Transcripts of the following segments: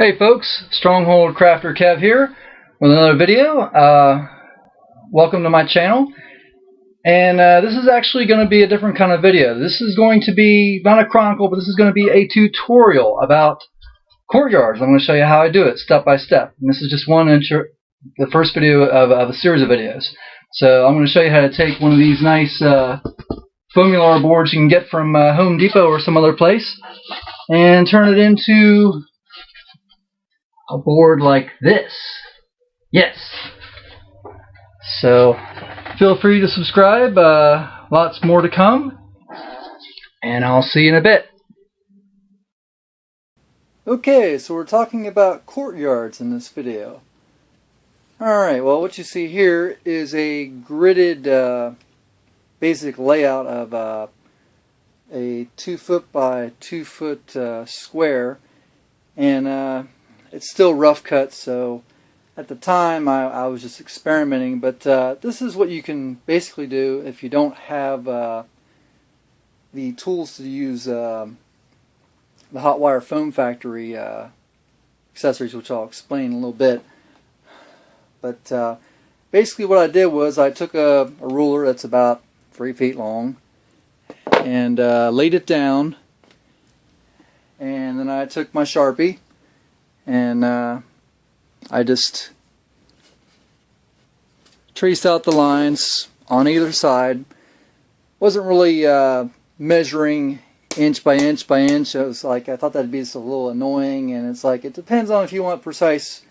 Hey folks, Stronghold Crafter Kev here with another video. Welcome to my channel, and this is actually going to be a different kind of video. This is going to be not a chronicle, but this is going to be a tutorial about courtyards. I'm going to show you how I do it step by step, and this is just the first video of a series of videos. So I'm going to show you how to take one of these nice foamular boards you can get from Home Depot or some other place and turn it into a board like this. Yes. So feel free to subscribe. Lots more to come. And I'll see you in a bit. Okay, so we're talking about courtyards in this video. Alright, well what you see here is a gridded basic layout of a 2 foot by 2 foot square. And it's still rough cut, so at the time I was just experimenting, but this is what you can basically do if you don't have the tools to use the hot wire foam factory accessories, which I'll explain in a little bit. But basically what I did was I took a ruler that's about 3 feet long and laid it down, and then I took my Sharpie and I just traced out the lines on either side. Wasn't really measuring inch by inch by inch. It was like, I thought that'd be just a little annoying, and it's like, it depends on if you want precise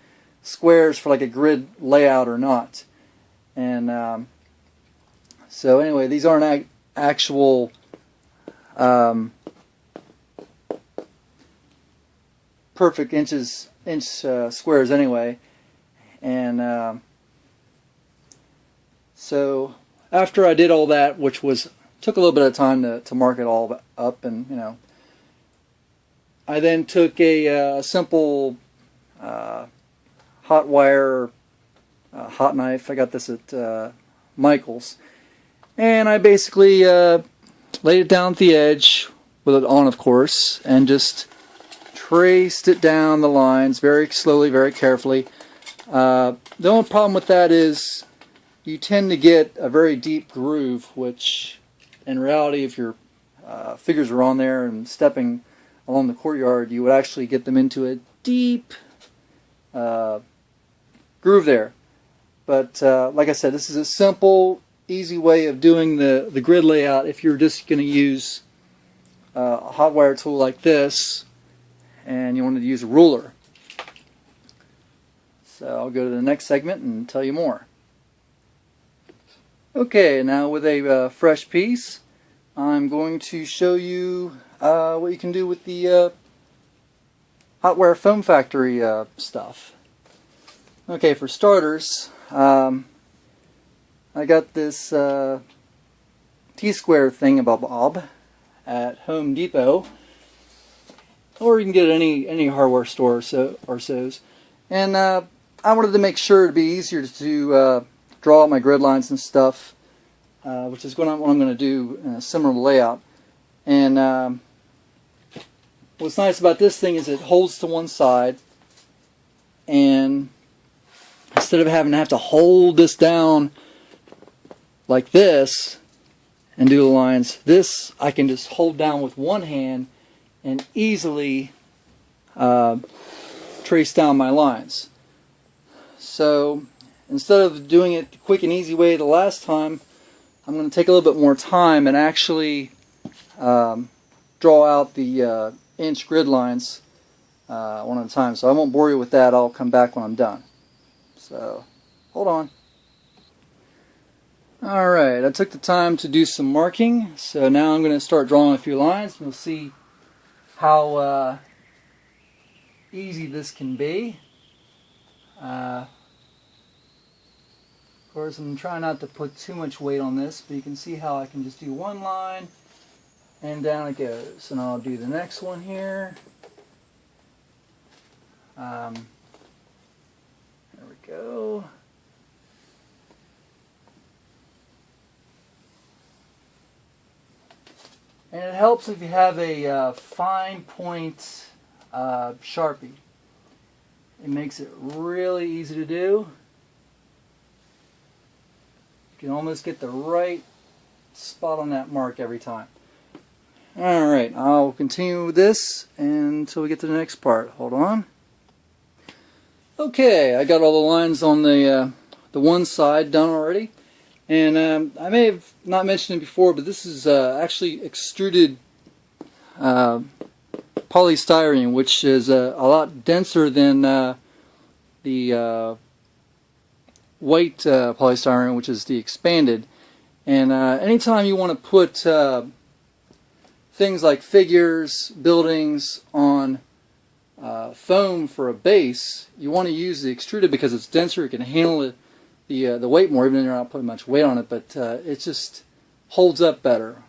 squares for like a grid layout or not. And so anyway, these aren't actual perfect inch squares anyway. And so after I did all that, which took a little bit of time to mark it all up, and I then took a simple hot wire hot knife. I got this at Michael's, and I basically laid it down at the edge with it on, of course, and just traced it down the lines very slowly, very carefully. The only problem with that is you tend to get a very deep groove, which in reality, if your figures are on there and stepping along the courtyard, you would actually get them into a deep groove there. But like I said, this is a simple, easy way of doing the grid layout if you're just going to use a hot wire tool like this and you wanted to use a ruler. So I'll go to the next segment and tell you more. Okay, now with a fresh piece, I'm going to show you what you can do with the hot wire foam factory stuff. Okay, for starters, I got this T-square thingamabob at Home Depot, or you can get it at any hardware store or so's. And I wanted to make sure it'd be easier to draw out my grid lines and stuff, which is what I'm going to do in a similar layout. And what's nice about this thing is it holds to one side, and instead of having to hold this down like this and do the lines, this I can just hold down with one hand and easily trace down my lines. So instead of doing it the quick and easy way the last time, I'm going to take a little bit more time and actually draw out the inch grid lines one at a time. So I won't bore you with that. I'll come back when I'm done. So hold on. Alright, I took the time to do some marking, so now I'm going to start drawing a few lines, and you'll see how easy this can be. Of course, I'm trying not to put too much weight on this, but you can see how I can just do one line and down it goes. And I'll do the next one here. There we go. And it helps if you have a fine point Sharpie. It makes it really easy to do. You can almost get the right spot on that mark every time. Alright, I'll continue with this until we get to the next part. Hold on. Okay, I got all the lines on the one side done already. And I may have not mentioned it before, but this is actually extruded polystyrene, which is a lot denser than the white polystyrene, which is the expanded. And anytime you want to put things like figures, buildings on foam for a base, you want to use the extruded because it's denser. It can handle the weight more, even though you're not putting much weight on it. But it just holds up better,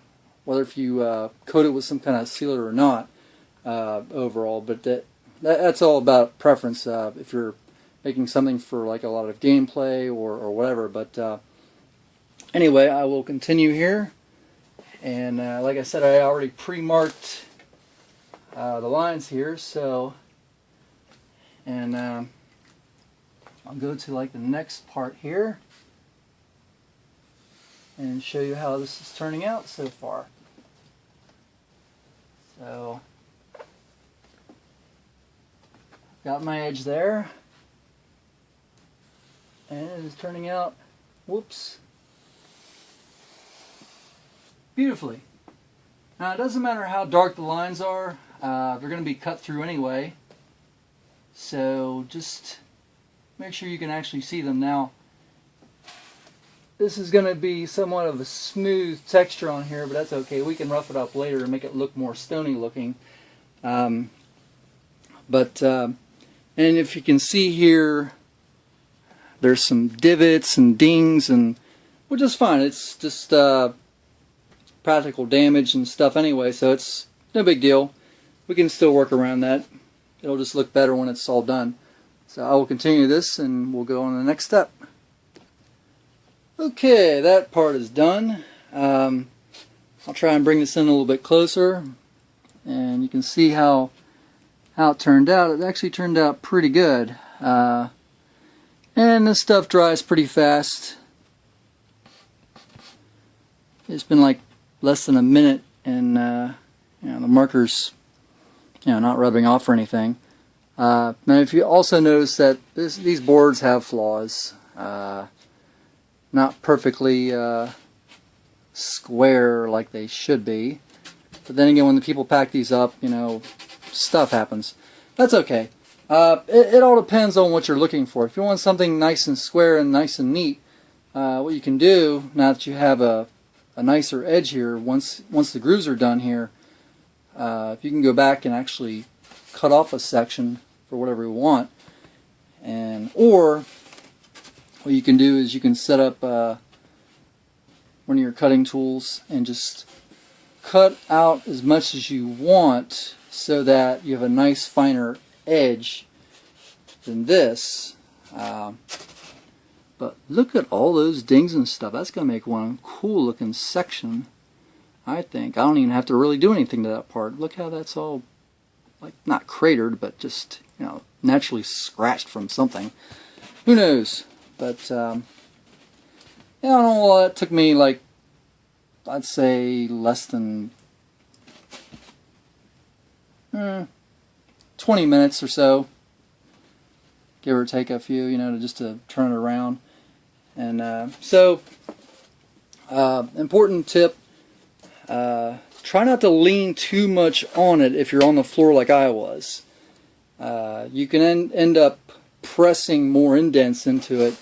whether if you coat it with some kind of sealer or not. Overall, but that's all about preference. If you're making something for like a lot of gameplay or whatever. But anyway, I will continue here. And like I said, I already pre-marked the lines here, so and I'll go to like the next part here and show you how this is turning out so far. So got my edge there, and it is turning out, whoops, beautifully. Now it doesn't matter how dark the lines are, they're going to be cut through anyway, so just make sure you can actually see them. Now this is going to be somewhat of a smooth texture on here, but that's okay. We can rough it up later and make it look more stony looking. And if you can see here, there's some divots and dings, and which is fine. It's just practical damage and stuff anyway, so it's no big deal. We can still work around that. It'll just look better when it's all done. So I will continue this and we'll go on to the next step. Okay, that part is done. I'll try and bring this in a little bit closer, and you can see how it turned out. It actually turned out pretty good. And this stuff dries pretty fast. It's been like less than a minute, and you know, the marker's not rubbing off or anything. Now if you also notice that these boards have flaws. Not perfectly square like they should be. But then again, when the people pack these up, stuff happens. That's okay. It all depends on what you're looking for. If you want something nice and square and nice and neat, what you can do, now that you have a nicer edge here, once the grooves are done here, you can go back and actually cut off a section for whatever you want. Or what you can do is you can set up one of your cutting tools and just cut out as much as you want so that you have a nice finer edge than this. But look at all those dings and stuff. That's going to make one cool looking section, I think. I don't even have to really do anything to that part. Look how that's all, like, not cratered, but just, naturally scratched from something. Who knows? But, I don't know, it took me, like, I'd say less than 20 minutes or so, give or take a few, just to turn it around. And important tip, try not to lean too much on it if you're on the floor like I was. You can end up pressing more indents into it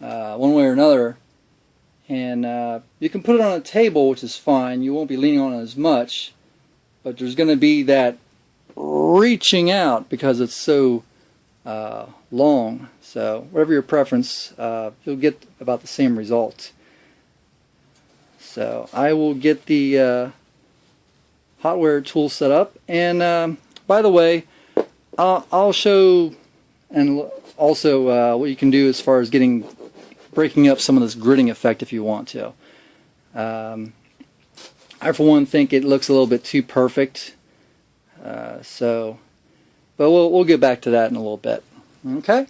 one way or another. And you can put it on a table, which is fine. You won't be leaning on it as much. But there's going to be that reaching out because it's so long. So whatever your preference, you'll get about the same result. So I will get the hotware tool set up. And by the way, I'll show and also what you can do as far as breaking up some of this gritting effect if you want to. I for one think it looks a little bit too perfect. But we'll get back to that in a little bit. Okay.